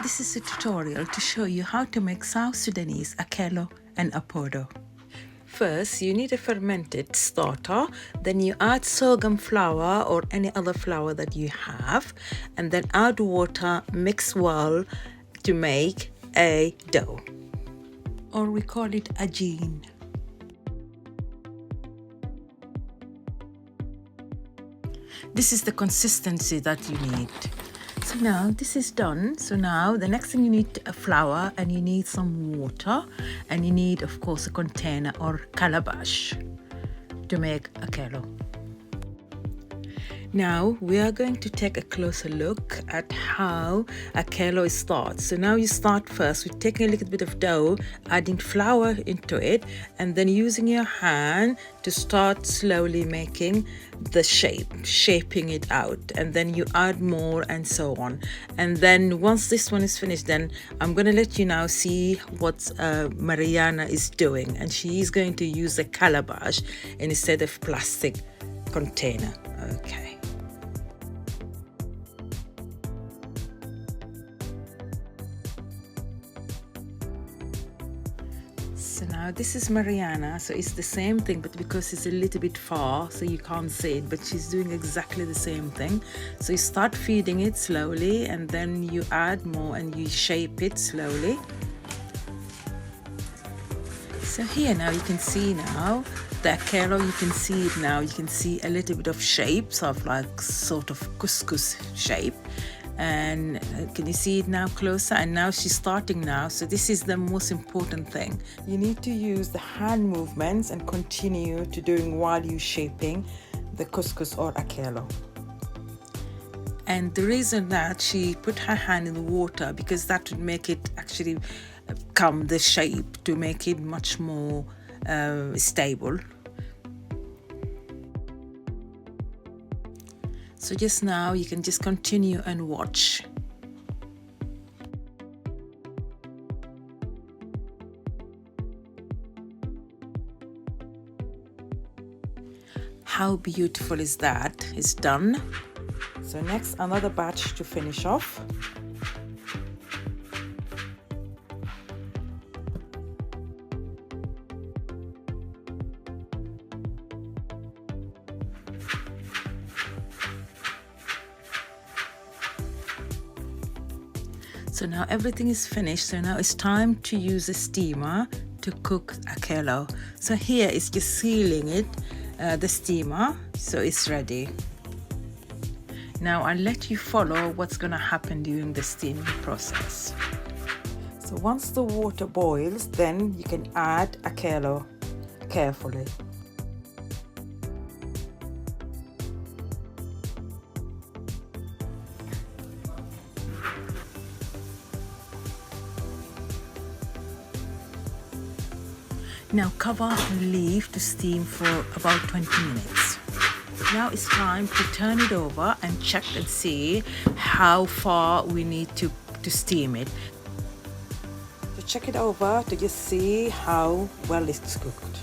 This is a tutorial to show you how to make South Sudanese Akelø and Apodo. First, you need a fermented starter, then you add sorghum flour or any other flour that you have, and then add water, mix well to make a dough, or we call it ajeen. This is the consistency that you need. So now this is done. So now the next thing, you need a flour and you need some water, and you need, of course, a container or calabash to make Akelø. Now we are going to take a closer look at how Akelø starts. So now you start first with taking a little bit of dough, adding flour into it, and then using your hand to start slowly making the shape, shaping it out, and then you add more and so on. And then once this one is finished, then I'm going to let you now see what Mariana is doing, and she is going to use a calabash instead of plastic container. Okay. So now this is Mariana, so it's the same thing, but because it's a little bit far, so you can't see it, but she's doing exactly the same thing. So you start feeding it slowly, and then you add more and you shape it slowly. So here now you can see now the Akelø, you can see it now, you can see a little bit of shapes of like sort of couscous shape. And can you see it now closer? And now she's starting now. So this is the most important thing. You need to use the hand movements and continue to doing while you're shaping the couscous or Akelø. And the reason that she put her hand in the water, because that would make it actually come the shape to make it much more stable. So just now you can just continue and watch. How beautiful is that? It's done. So next, another batch to finish off. So now everything is finished. So now it's time to use a steamer to cook Akelø. So here it's just sealing it, the steamer, so it's ready. Now I'll let you follow what's going to happen during the steaming process. So once the water boils, then you can add Akelø carefully. Now cover and leave to steam for about 20 minutes. Now it's time to turn it over and check and see how far we need to steam it. So check it over to just see how well it's cooked.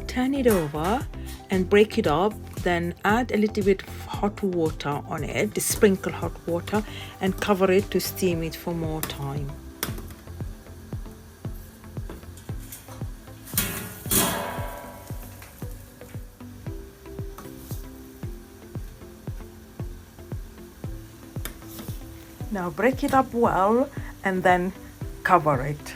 Turn it over and break it up, then add a little bit of hot water on it, sprinkle hot water, and cover it to steam it for more time. Now break it up well and then cover it.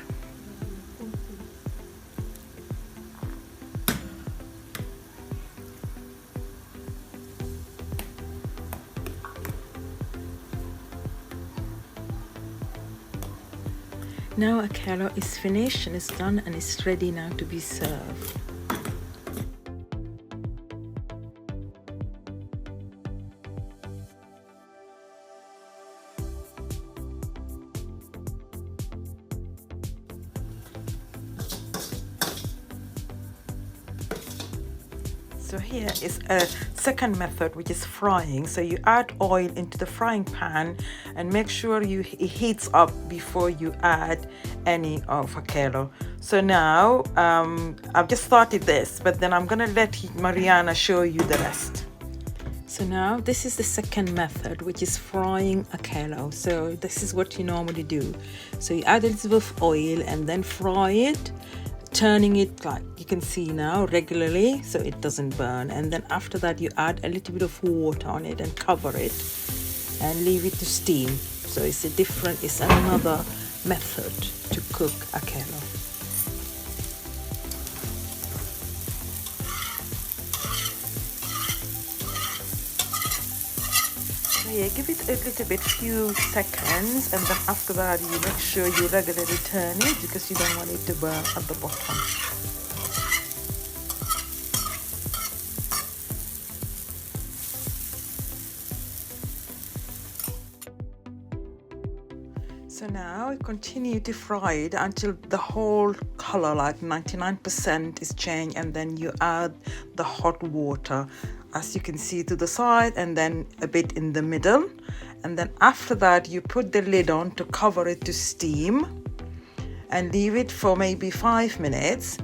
Now Akelø is finished and it's done and it's ready now to be served. So here is a second method, which is frying. So you add oil into the frying pan and make sure it heats up before you add any of Akelø. So now I've just started this, but then I'm gonna let Mariana show you the rest. So now this is the second method, which is frying akelø. So this is what you normally do. So you add a little bit of oil and then fry it, turning it like you can see now regularly so it doesn't burn. And then after that you add a little bit of water on it and cover it and leave it to steam. So it's another method to cook akelø. Yeah, give it a little bit, few seconds, and then after that you make sure you regularly turn it because you don't want it to burn at the bottom. So now continue to fry it until the whole color, like 99%, is changed, and then you add the hot water, as you can see, to the side and then a bit in the middle. And then after that you put the lid on to cover it to steam and leave it for maybe 5 minutes.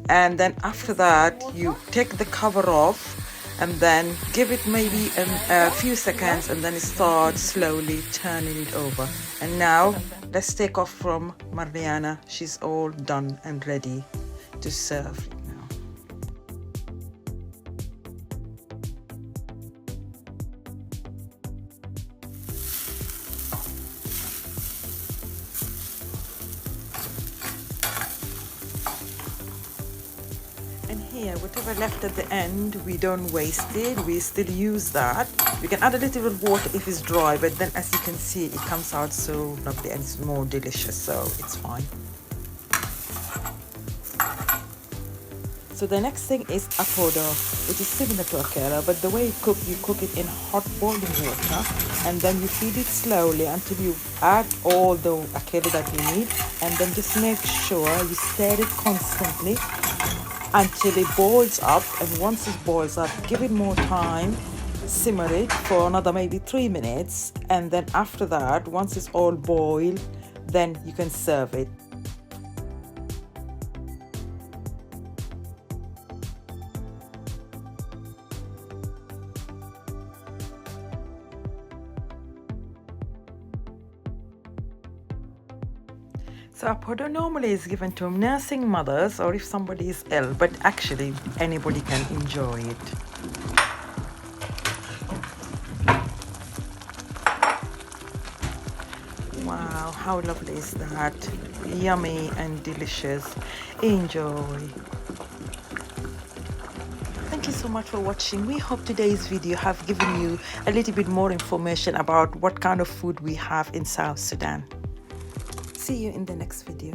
And then after that you take the cover off and then give it maybe a few seconds, and then start slowly turning it over. And now let's take off from Mariana. She's all done and ready to serve it now. And here, whatever left at the end, we don't waste it. We still use that. We can add a little bit of water if it's dry, but then as you can see, it comes out so lovely and it's more delicious, so it's fine. So the next thing is Apodo, which is similar to akelø, but the way you cook it in hot boiling water, and then you feed it slowly until you add all the akelø that you need, and then just make sure you stir it constantly until it boils up. And once it boils up, give it more time, simmer it for another maybe 3 minutes, and then after that, once it's all boiled, then you can serve it. So Apodo normally is given to nursing mothers or if somebody is ill, but actually anybody can enjoy it. Wow, how lovely is that? Yummy and delicious. Enjoy. Thank you so much for watching. We hope today's video have given you a little bit more information about what kind of food we have in South Sudan. See you in the next video.